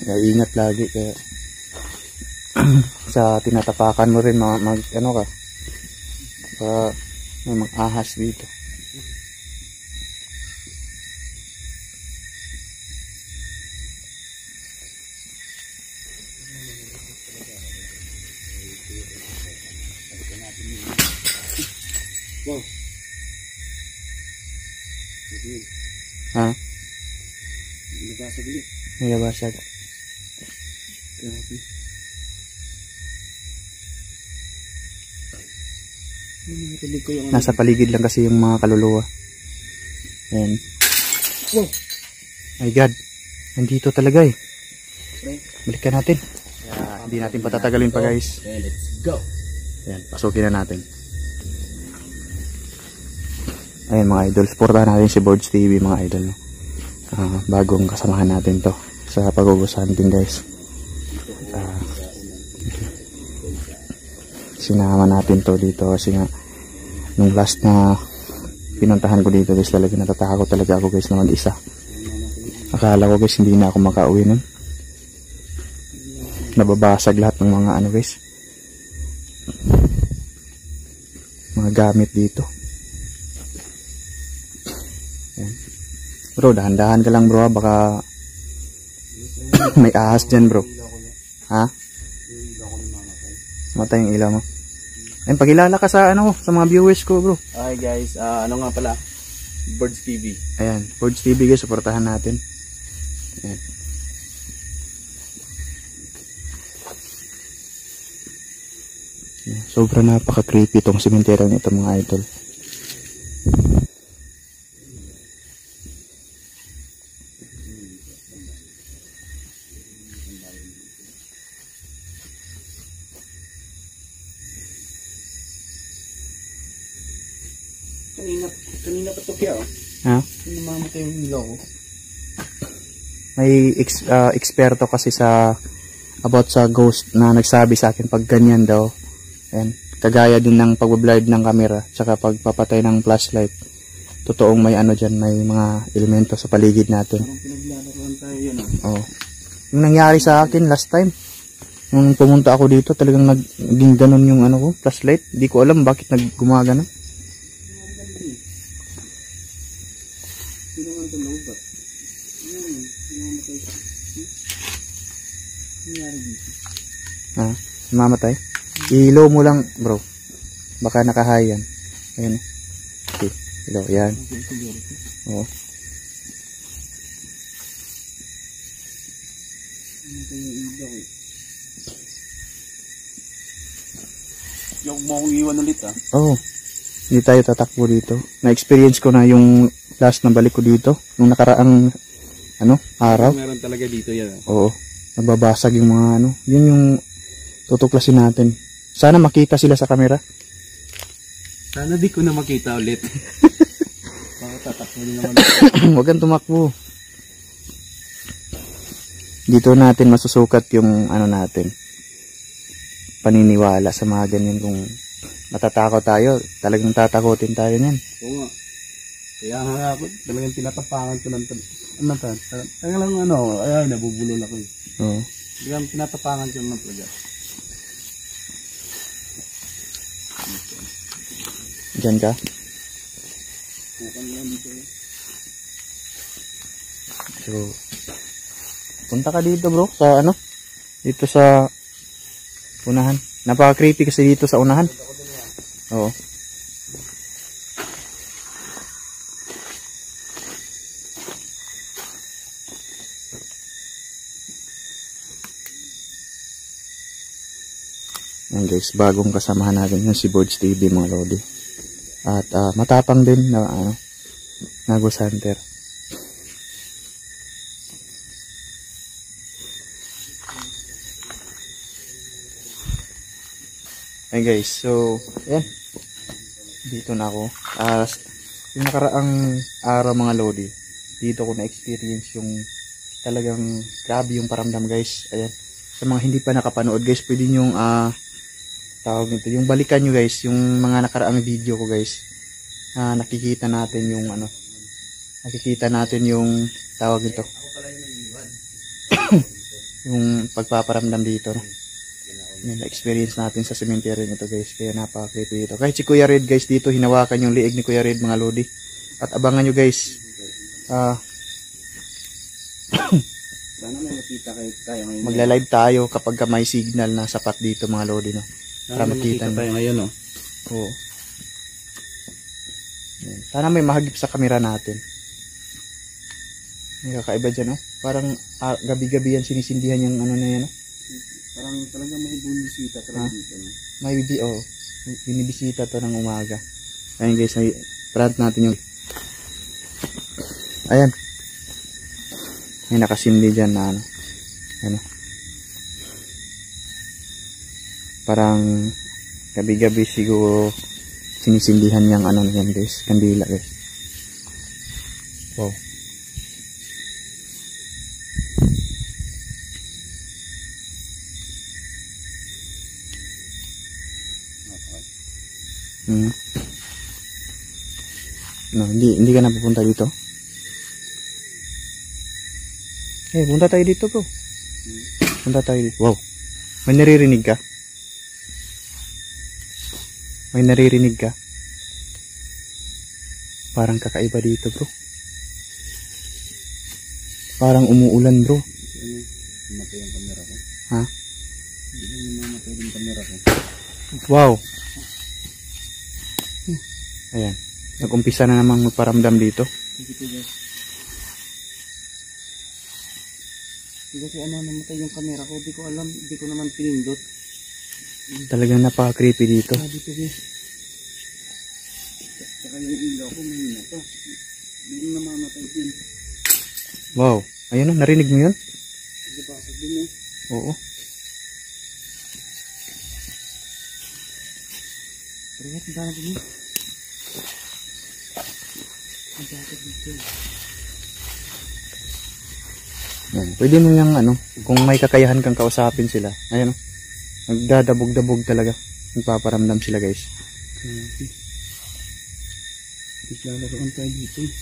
Kaya ingat lagi. Kaya sa tinatapakan mo rin ano ka. May mag-ahas dito. Wow. Ha? Nabasag ulit. May nabasag. Grabe. Narinig ko yung Nasa paligid lang kasi yung mga kaluluwa. Ayan. Wow. My God. Nandito talaga eh. Balikan natin. Hindi natin patatagalin pa guys. Okay, let's go. Ayan, pasukin na natin. Ayan mga idol, supportahan natin si Boards TV mga idol. Bagong kasamahan natin to sa pag-ubus hunting guys. Sinama natin to dito kasi nga nung last na pinuntahan ko dito guys, talaga natatakot talaga ako guys na mag-isa. Akala ko guys hindi na ako makauwi nun. Nababasag lahat ng mga ano guys, mga gamit dito. Ayan. Bro, dahan-dahan ka lang bro, baka may ahas dyan bro. Ha? Matay yung ilaw mo. Ayun, pagilala ka sa ano, sa mga viewers ko bro. Hi guys, ano nga pala, Boards TV. Ayan, Boards TV guys, supportahan natin. Ayan. Sobrang napaka-creepy itong sementeryo nito mga idol. Kanina pa to kaya Ha? namamatay yung ilaw ko. May eksperto kasi sa about sa ghost na nagsabi sa akin pag ganyan daw. Ayan, kagaya din ng pag-blurred ng camera tsaka pagpapatay ng flashlight. Totoong may ano dyan, may mga elemento sa paligid natin. Parang pinaglalaroan tayo yan. Oo. Yung nangyari sa akin last time, nung pumunta ako dito, talagang naging ganun yung ano ko, flashlight. Di ko alam bakit gumagano. Sino nga ito naubat? Namamatay ka. Nangyari dito? Ha? Mamatay? I-low mo lang bro. Baka nakahayan. Ayan. Okay. Hello, yan. Oo. Yung mo akong iwan ulit Oo. Hindi tayo tatakbo dito. Na-experience ko na yung last na balik ko dito. Nung nakaraang araw. Meron talaga dito yan. Oo. Nababasag yung mga Yun yung tutuklasin natin. Sana makita sila sa camera. Sana di ko na makita ulit. Baka tatakbo din naman. Huwag kang tumakbo. Dito natin masusukat yung natin. Paniniwala sa mga ganyan. Kung matatakot tayo, talagang tatakotin tayo niyan. Oo nga. Kaya nga ako, talagang tinatapangan ko ng talagang ay nabubulol ako eh. Oo. Talagang tinatapangan ko ng talaga. Diyan ka? So, punta ka dito bro, sa dito sa unahan. Napaka-creepy kasi dito sa unahan. Oo. Yan guys, bagong kasamahan natin yung si Boards TV mga lodi. At matapang din na ghost hunter. Hey guys, so yan. Dito na ako. Yung nakaraang araw mga lodi, dito ko na-experience yung talagang grabe yung paramdam guys. Ayan. Sa mga hindi pa nakapanood guys, pwede nyong tawag nito, yung balikan nyo guys, yung mga nakaraang video ko guys. Nakikita natin yung nakikita natin yung tawag nito. yung pagpaparamdam dito, no? Yung experience natin sa cemetery nito guys, kaya napaka-creepy dito. Kahit si Kuya Red guys dito, hinawakan yung liig ni Kuya Red mga lodi. At abangan nyo guys, Sana may makita tayo ngayon. magla-live tayo kapag may signal na sapat dito mga lodi, no? Sana may makita tayo ngayon, no? Oo. Yan. Sana may mahagip sa camera natin. May kakaiba dyan, no? Parang gabi-gabi yan sinisindihan yung ano na yan, no? Parang talagang may bumisita talaga dito, no? May binibisita to ng umaga. Ayun guys, front natin yung ayan. May nakasindi dyan na ano. Ano. Parang gabi-gabi siguro sinisindihan niyang ano na yan guys. Kandila guys. Wow. No, hindi ka na pupunta dito. Punta tayo dito, bro. Punta tayo dito. Wow. May naririnig ka? May naririnig ka? Parang kakaiba dito, bro. Parang umuulan, bro. Namatay yung camera ko. Ha? Hindi na namatay yung camera ko. Wow. Ayan. Nag-umpisa na namang magparamdam dito. Dito guys. Kasi namatay yung camera ko. Di ko alam. Di ko naman pinindot. Talagang napaka-creepy dito. Dito guys. Saka yung ilaw ko mahina pa. Hindi namamatay din. Wow. Ayun o, narinig mo yun? Nagpasok din eh. Oo. Pero nga, tindahan ko niya. Ang dapat dito. Yan. Pwede mo yung ano, kung may kakayahan kang kausapin sila. Ayun o. Nagdadabog-dabog talaga. Nagpaparamdam sila guys. Naglalaroan tayo dito eh.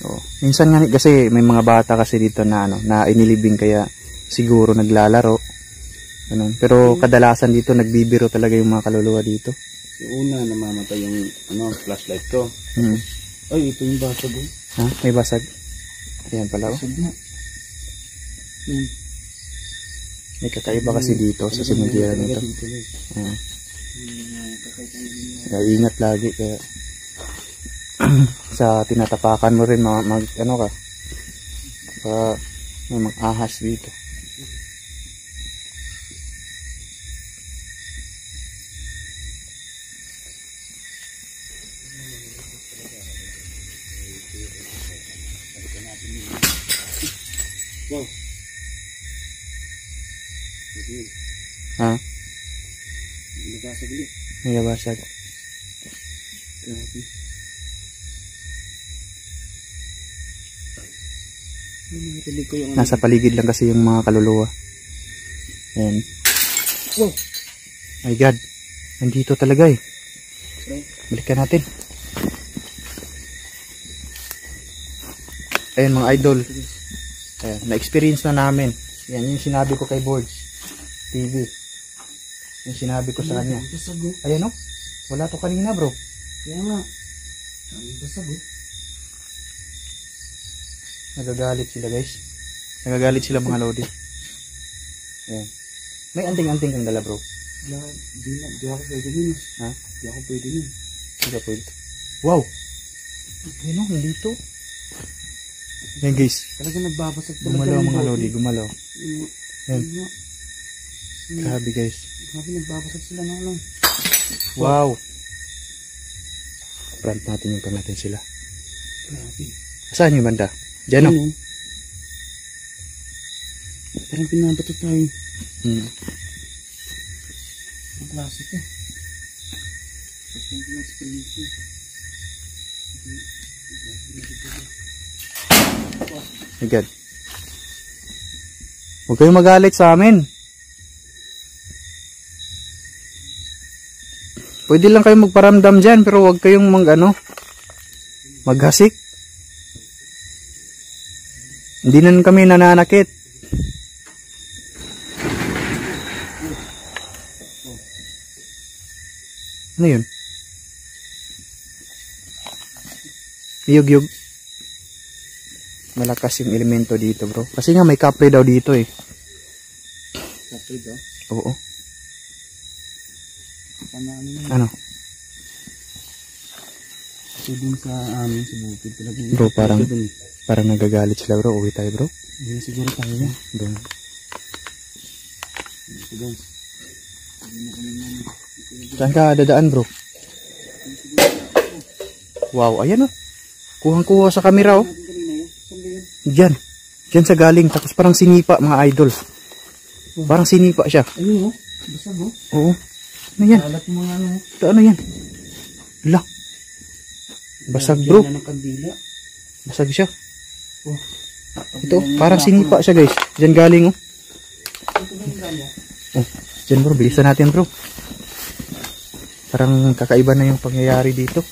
Oo. Minsan nga kasi may mga bata kasi dito na ano, na inilibing kaya siguro naglalaro. Ganun. Pero kadalasan dito nagbibiro talaga yung mga kaluluwa dito. Yung una namamatay yung flashlight ko. Hmm. Ay, ito yung basag oh. Ha? May basag. Ayan pala oh. Basag na. May kakaiba kasi dito sa cemetery nito. Kaya ingat lagi kaya sa tinatapakan mo rin ano ka may mag-ahas dito. Wow. Ha? Nabasag ulit. May nabasag. Grabe. Narinig ko yung Nasa paligid lang kasi yung mga kaluluwa. Ayan. Wow. My God. Nandito talaga eh. Balikan natin. Ayan mga idol. Ayan. Na-experience na namin. Yan yung sinabi ko kay Borge TV. Yung sinabi ko sa kanya. Ayan o. Wala to kanina bro. Kaya nga. Ang basag oh. Nagagalit sila guys. Nagagalit sila mga lodi. Ayan. May anting-anting kang dala bro. Di ako pwede nun. Ha? Di ako pwede nun. Hindi ka pwede. Wow! Ayan o, nandito. Ayan guys. Talaga nagbabasag talaga. Gumalaw mga lodi, gumalaw. Ayan. Grabe guys. Grabe nagbabasag sila na lang. Wow! Front natin yung natin sila. Grabe. Saan yung banda? Diyan o. Parang pinabato tayo. Ang klase ko. Tapos yung pinag-experience. My God. Huwag kayong magalit sa amin. Pwede lang kayong magparamdam dyan, pero huwag kayong maghasik. Hindi na kami nananakit. Ano yun? Yug-yug. Malakas yung elemento dito, bro. Kasi nga may kapre daw dito eh. Kapre daw? Oo. Ano? Ano? Kasi dun sa amin, sa bukid talaga. Bro, parang nagagalit sila, bro. Uwi tayo, bro. Hindi siguro tayo na. Doon. Ito guys. Saan ka dadaan, bro? Wow, ayan oh. Kuhang-kuha sa camera oh. Diyan. Diyan sa galing. Tapos parang sinipa, mga idol. Parang sinipa siya. Ayun oh. Basag oh. Oo. Ano yan? Alat yung mga ano. Ito, ano yan? Ala. Basag, bro. Ng kandila. Basag siya. Oh. Ito, parang sinipa siya, guys. Diyan galing oh. Oh, diyan bro. Bilisan natin, bro. Parang kakaiba na yung pangyayari dito.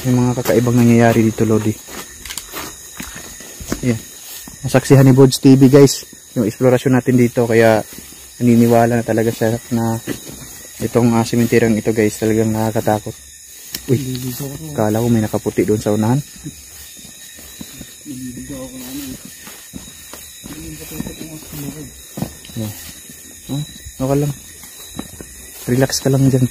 May mga kakaibang nangyayari dito, Lodi. Yan. Nasaksihan ni Bods TV, guys, yung explorasyon natin dito. Kaya naniniwala na talaga siya na itong sementeryong ito, guys, talagang nakakatakot. Uy, kala ko may nakaputi doon sa unahan. Yeah. Oh, okay lang. Relax ka lang dyan.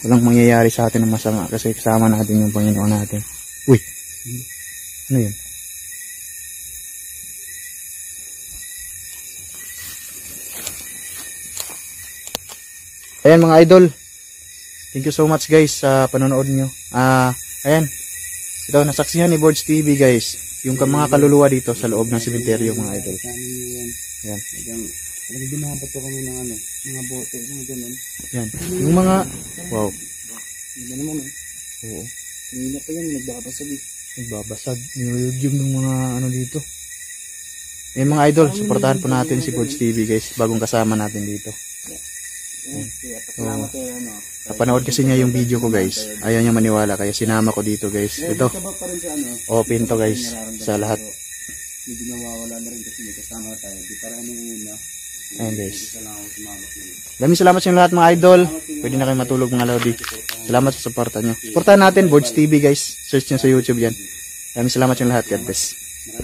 Walang mangyayari sa atin ng masama kasi kasama natin yung Panginoon natin. Uy! Ano yun? Ayan mga idol. Thank you so much guys sa panonood nyo. Ayan. Ito, nasaksihan ni Boards TV guys. Yung mga kaluluwa dito sa loob ng sementeryo mga idol. Ayan. Talagang binabato kami ng ano, mga bote, mga ganun. Yan. Yung mga, wow. Hindi naman eh. Oo. Hindi pa yan, nagbabasag eh. Nagbabasag. Yung mga ano dito. Eh mga idol, supportahan po natin si Boards TV guys. Bagong kasama natin dito. Salamat kayo ano. Napanood kasi niya yung video ko guys. Ayaw niya maniwala kaya sinama ko dito guys. Ito. Sabak pa rin sa ano. Open to guys. Sa lahat. Medyo nawawala na rin kasi may kasama tayo. Di parang ano yung una. Ayan guys. Maraming salamat sa inyo lahat mga idol. Pwede na kayo matulog mga lodi. Salamat sa suporta nyo. Suportahan natin Boards TV guys. Search nyo sa YouTube yan. Maraming salamat sa inyo lahat. God bless.